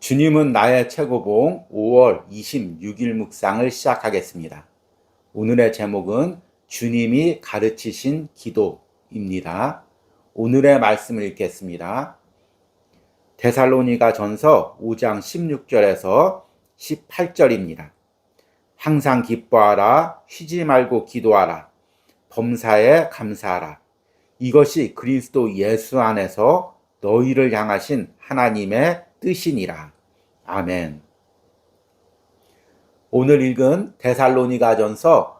주님은 나의 최고봉 5월 26일 묵상을 시작하겠습니다. 오늘의 제목은 주님이 가르치신 기도입니다. 오늘의 말씀을 읽겠습니다. 데살로니가 전서 5장 16절에서 18절입니다. 항상 기뻐하라, 쉬지 말고 기도하라, 범사에 감사하라. 이것이 그리스도 예수 안에서 너희를 향하신 하나님의 뜻이니라. 아멘. 오늘 읽은 데살로니가전서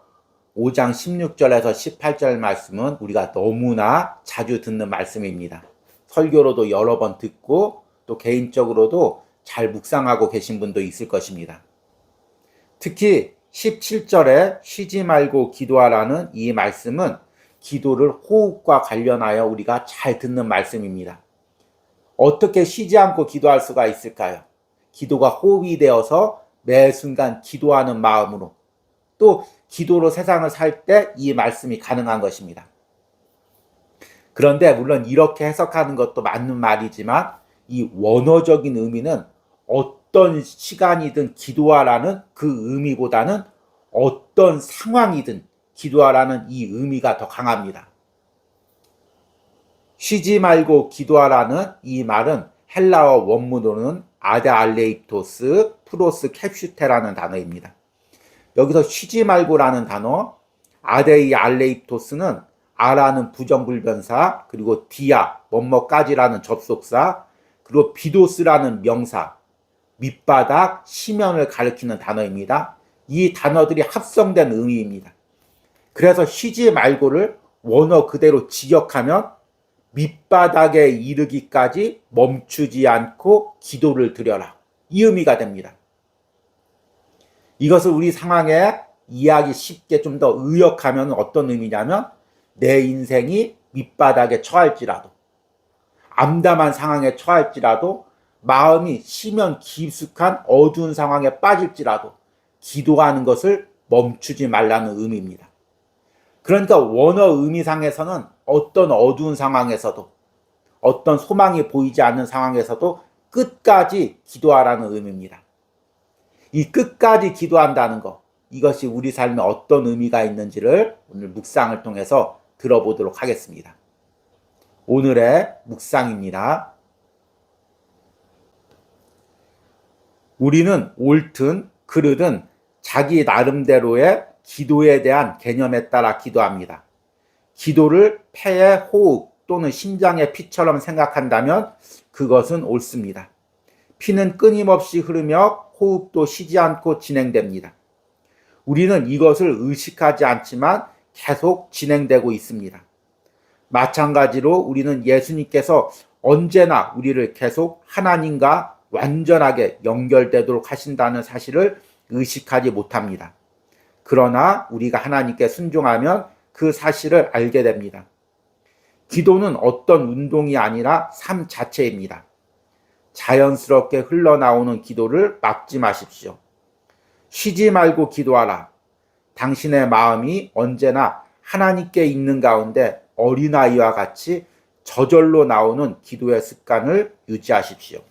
5장 16절에서 18절 말씀은 우리가 너무나 자주 듣는 말씀입니다. 설교로도 여러 번 듣고 또 개인적으로도 잘 묵상하고 계신 분도 있을 것입니다. 특히 17절에 쉬지 말고 기도하라는 이 말씀은 기도를 호흡과 관련하여 우리가 잘 듣는 말씀입니다. 어떻게 쉬지 않고 기도할 수가 있을까요? 기도가 호흡이 되어서 매 순간 기도하는 마음으로 또 기도로 세상을 살 때 이 말씀이 가능한 것입니다. 그런데 물론 이렇게 해석하는 것도 맞는 말이지만 이 원어적인 의미는 어떤 시간이든 기도하라는 그 의미보다는 어떤 상황이든 기도하라는 이 의미가 더 강합니다. 쉬지 말고 기도하라는 이 말은 헬라어 원문으로는 아데알레이토스 프로스 캡슈테라는 단어입니다. 여기서 쉬지 말고라는 단어, 아데이알레이토스는 아라는 부정불변사, 그리고 디아, 뭐뭐까지라는 접속사, 그리고 비도스라는 명사, 밑바닥, 시면을 가리키는 단어입니다. 이 단어들이 합성된 의미입니다. 그래서 쉬지 말고를 원어 그대로 직역하면 밑바닥에 이르기까지 멈추지 않고 기도를 드려라. 이 의미가 됩니다. 이것을 우리 상황에 이해하기 쉽게 좀 더 의역하면 어떤 의미냐면 내 인생이 밑바닥에 처할지라도 암담한 상황에 처할지라도 마음이 심연 깊숙한 어두운 상황에 빠질지라도 기도하는 것을 멈추지 말라는 의미입니다. 그러니까 원어 의미상에서는 어떤 어두운 상황에서도 어떤 소망이 보이지 않는 상황에서도 끝까지 기도하라는 의미입니다. 이 끝까지 기도한다는 것, 이것이 우리 삶에 어떤 의미가 있는지를 오늘 묵상을 통해서 들어보도록 하겠습니다. 오늘의 묵상입니다. 우리는 옳든 그르든 자기 나름대로의 기도에 대한 개념에 따라 기도합니다. 기도를 폐의 호흡 또는 심장의 피처럼 생각한다면 그것은 옳습니다. 피는 끊임없이 흐르며 호흡도 쉬지 않고 진행됩니다. 우리는 이것을 의식하지 않지만 계속 진행되고 있습니다. 마찬가지로 우리는 예수님께서 언제나 우리를 계속 하나님과 완전하게 연결되도록 하신다는 사실을 의식하지 못합니다. 그러나 우리가 하나님께 순종하면 그 사실을 알게 됩니다. 기도는 어떤 운동이 아니라 삶 자체입니다. 자연스럽게 흘러나오는 기도를 막지 마십시오. 쉬지 말고 기도하라. 당신의 마음이 언제나 하나님께 있는 가운데 어린아이와 같이 저절로 나오는 기도의 습관을 유지하십시오.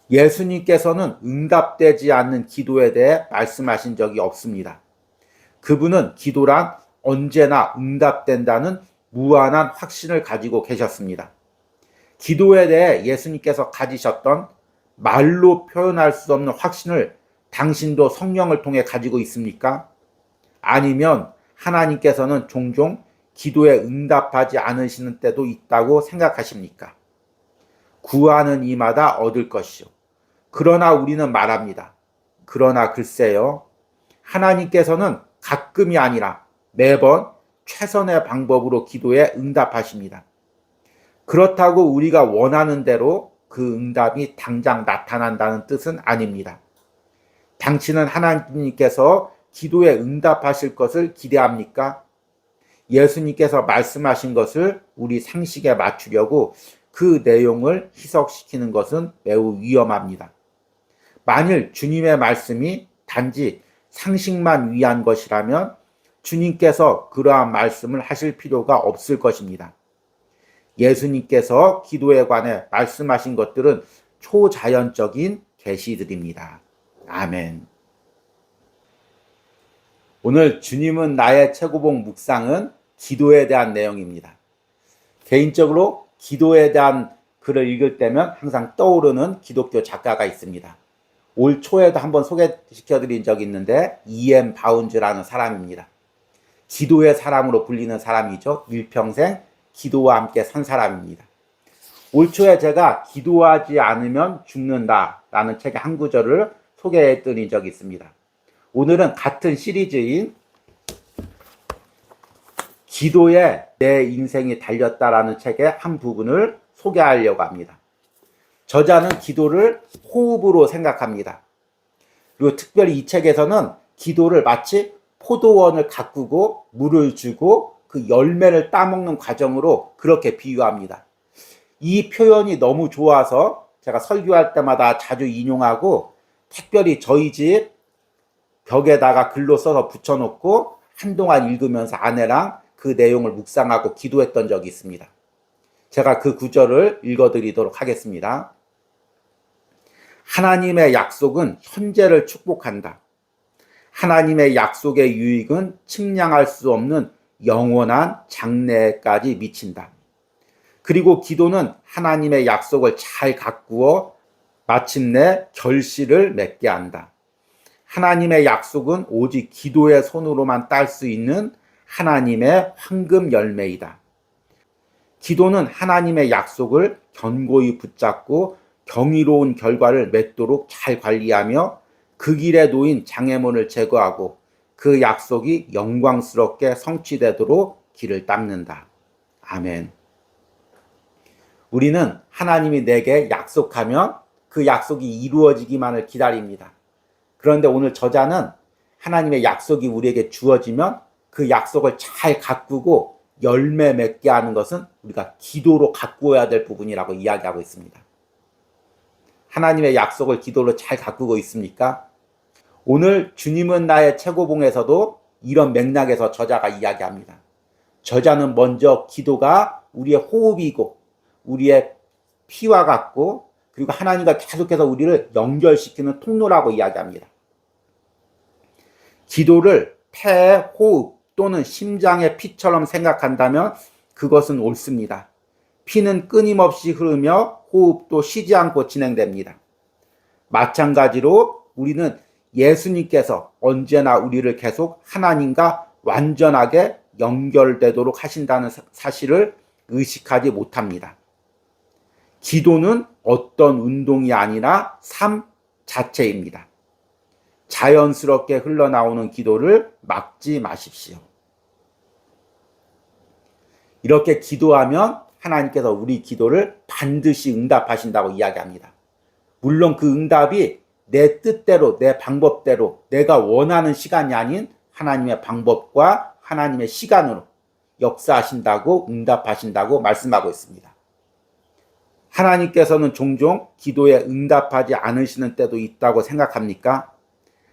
예수님께서는 응답되지 않는 기도에 대해 말씀하신 적이 없습니다. 그분은 기도란 언제나 응답된다는 무한한 확신을 가지고 계셨습니다. 기도에 대해 예수님께서 가지셨던 말로 표현할 수 없는 확신을 당신도 성령을 통해 가지고 있습니까? 아니면 하나님께서는 종종 기도에 응답하지 않으시는 때도 있다고 생각하십니까? 구하는 이마다 얻을 것이요. 그러나 우리는 말합니다. 그러나 글쎄요. 하나님께서는 가끔이 아니라 매번 최선의 방법으로 기도에 응답하십니다. 그렇다고 우리가 원하는 대로 그 응답이 당장 나타난다는 뜻은 아닙니다. 당신은 하나님께서 기도에 응답하실 것을 기대합니까? 예수님께서 말씀하신 것을 우리 상식에 맞추려고 그 내용을 희석시키는 것은 매우 위험합니다. 만일 주님의 말씀이 단지 상식만 위한 것이라면 주님께서 그러한 말씀을 하실 필요가 없을 것입니다. 예수님께서 기도에 관해 말씀하신 것들은 초자연적인 계시들입니다. 아멘. 오늘 주님은 나의 최고봉 묵상은 기도에 대한 내용입니다. 개인적으로 기도에 대한 글을 읽을 때면 항상 떠오르는 기독교 작가가 있습니다. 올 초에도 한번 소개시켜드린 적이 있는데 E.M. 바운즈라는 사람입니다. 기도의 사람으로 불리는 사람이죠. 일평생 기도와 함께 산 사람입니다. 올 초에 제가 기도하지 않으면 죽는다라는 책의 한 구절을 소개해드린 적이 있습니다. 오늘은 같은 시리즈인 기도에 내 인생이 달렸다라는 책의 한 부분을 소개하려고 합니다. 저자는 기도를 호흡으로 생각합니다. 그리고 특별히 이 책에서는 기도를 마치 포도원을 가꾸고 물을 주고 그 열매를 따먹는 과정으로 그렇게 비유합니다. 이 표현이 너무 좋아서 제가 설교할 때마다 자주 인용하고 특별히 저희 집 벽에다가 글로 써서 붙여놓고 한동안 읽으면서 아내랑 그 내용을 묵상하고 기도했던 적이 있습니다. 제가 그 구절을 읽어드리도록 하겠습니다. 하나님의 약속은 현재를 축복한다. 하나님의 약속의 유익은 측량할 수 없는 영원한 장래까지 미친다. 그리고 기도는 하나님의 약속을 잘 가꾸어 마침내 결실을 맺게 한다. 하나님의 약속은 오직 기도의 손으로만 딸 수 있는 하나님의 황금 열매이다. 기도는 하나님의 약속을 견고히 붙잡고 경이로운 결과를 맺도록 잘 관리하며 그 길에 놓인 장애물을 제거하고 그 약속이 영광스럽게 성취되도록 길을 닦는다. 아멘. 우리는 하나님이 내게 약속하면 그 약속이 이루어지기만을 기다립니다. 그런데 오늘 저자는 하나님의 약속이 우리에게 주어지면 그 약속을 잘 가꾸고 열매 맺게 하는 것은 우리가 기도로 가꾸어야 될 부분이라고 이야기하고 있습니다. 하나님의 약속을 기도로 잘 가꾸고 있습니까? 오늘 주님은 나의 최고봉에서도 이런 맥락에서 저자가 이야기합니다. 저자는 먼저 기도가 우리의 호흡이고 우리의 피와 같고 그리고 하나님과 계속해서 우리를 연결시키는 통로라고 이야기합니다. 기도를 폐의 호흡 또는 심장의 피처럼 생각한다면 그것은 옳습니다. 피는 끊임없이 흐르며 호흡도 쉬지 않고 진행됩니다. 마찬가지로 우리는 예수님께서 언제나 우리를 계속 하나님과 완전하게 연결되도록 하신다는 사실을 의식하지 못합니다. 기도는 어떤 운동이 아니라 삶 자체입니다. 자연스럽게 흘러나오는 기도를 막지 마십시오. 이렇게 기도하면 하나님께서 우리 기도를 반드시 응답하신다고 이야기합니다. 물론 그 응답이 내 뜻대로, 내 방법대로, 내가 원하는 시간이 아닌 하나님의 방법과 하나님의 시간으로 역사하신다고 응답하신다고 말씀하고 있습니다. 하나님께서는 종종 기도에 응답하지 않으시는 때도 있다고 생각합니까?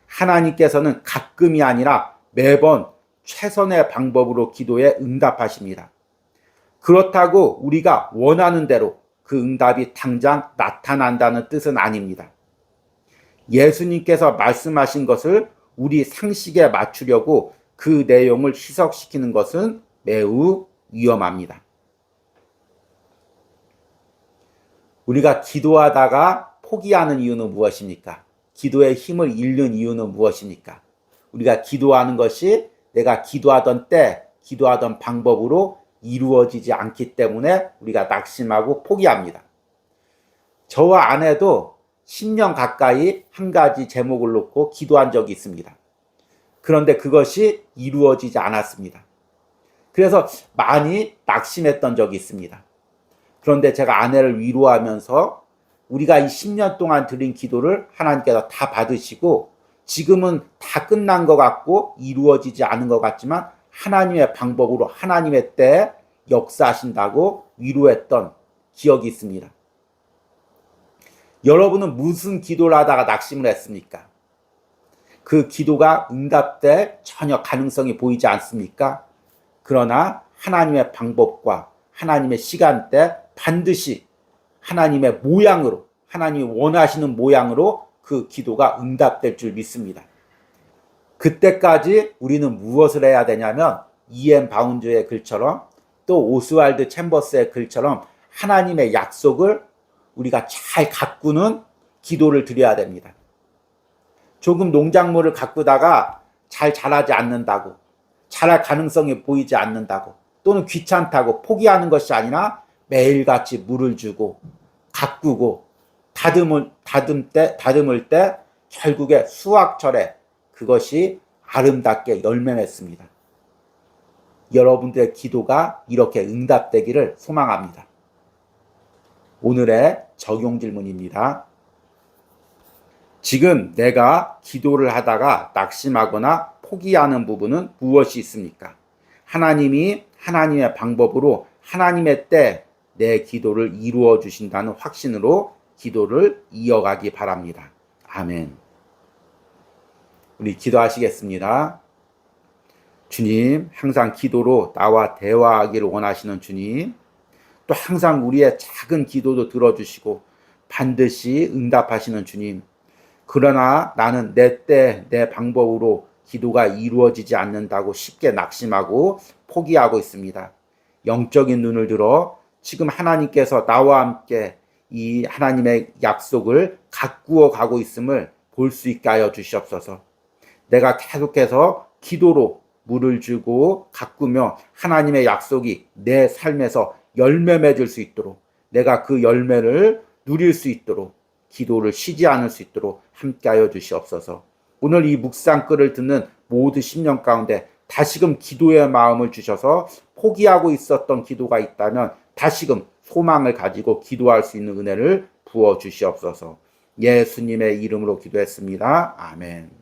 하나님께서는 가끔이 아니라 매번 최선의 방법으로 기도에 응답하십니다. 그렇다고 우리가 원하는 대로 그 응답이 당장 나타난다는 뜻은 아닙니다. 예수님께서 말씀하신 것을 우리 상식에 맞추려고 그 내용을 희석시키는 것은 매우 위험합니다. 우리가 기도하다가 포기하는 이유는 무엇입니까? 기도의 힘을 잃는 이유는 무엇입니까? 우리가 기도하는 것이 내가 기도하던 때, 기도하던 방법으로 이루어지지 않기 때문에 우리가 낙심하고 포기합니다. 저와 아내도 10년 가까이 한 가지 제목을 놓고 기도한 적이 있습니다. 그런데 그것이 이루어지지 않았습니다. 그래서 많이 낙심했던 적이 있습니다. 그런데 제가 아내를 위로하면서 우리가 이 10년 동안 드린 기도를 하나님께서 다 받으시고 지금은 다 끝난 것 같고 이루어지지 않은 것 같지만 하나님의 방법으로 하나님의 때에 역사하신다고 위로했던 기억이 있습니다. 여러분은 무슨 기도를 하다가 낙심을 했습니까? 그 기도가 응답될 전혀 가능성이 보이지 않습니까? 그러나 하나님의 방법과 하나님의 시간대 반드시 하나님의 모양으로 하나님이 원하시는 모양으로 그 기도가 응답될 줄 믿습니다. 그때까지 우리는 무엇을 해야 되냐면 E.M. 바운드의 글처럼 또 오스왈드 챔버스의 글처럼 하나님의 약속을 우리가 잘 가꾸는 기도를 드려야 됩니다. 조금 농작물을 가꾸다가 잘 자라지 않는다고, 자랄 가능성이 보이지 않는다고, 또는 귀찮다고 포기하는 것이 아니라 매일같이 물을 주고 가꾸고 다듬을 때 결국에 수확철에 그것이 아름답게 열매 맺습니다. 여러분들의 기도가 이렇게 응답되기를 소망합니다. 오늘의 적용 질문입니다. 지금 내가 기도를 하다가 낙심하거나 포기하는 부분은 무엇이 있습니까? 하나님이 하나님의 방법으로 하나님의 때 내 기도를 이루어 주신다는 확신으로 기도를 이어가기 바랍니다. 아멘. 우리 기도하시겠습니다. 주님, 항상 기도로 나와 대화하기를 원하시는 주님, 또 항상 우리의 작은 기도도 들어주시고 반드시 응답하시는 주님, 그러나 나는 내 때, 내 방법으로 기도가 이루어지지 않는다고 쉽게 낙심하고 포기하고 있습니다. 영적인 눈을 들어 지금 하나님께서 나와 함께 이 하나님의 약속을 가꾸어 가고 있음을 볼 수 있게 하여 주시옵소서. 내가 계속해서 기도로 물을 주고 가꾸며 하나님의 약속이 내 삶에서 열매 맺을 수 있도록, 내가 그 열매를 누릴 수 있도록, 기도를 쉬지 않을 수 있도록 함께하여 주시옵소서. 오늘 이 묵상글을 듣는 모든 심령 가운데 다시금 기도의 마음을 주셔서 포기하고 있었던 기도가 있다면 다시금 소망을 가지고 기도할 수 있는 은혜를 부어 주시옵소서. 예수님의 이름으로 기도했습니다. 아멘.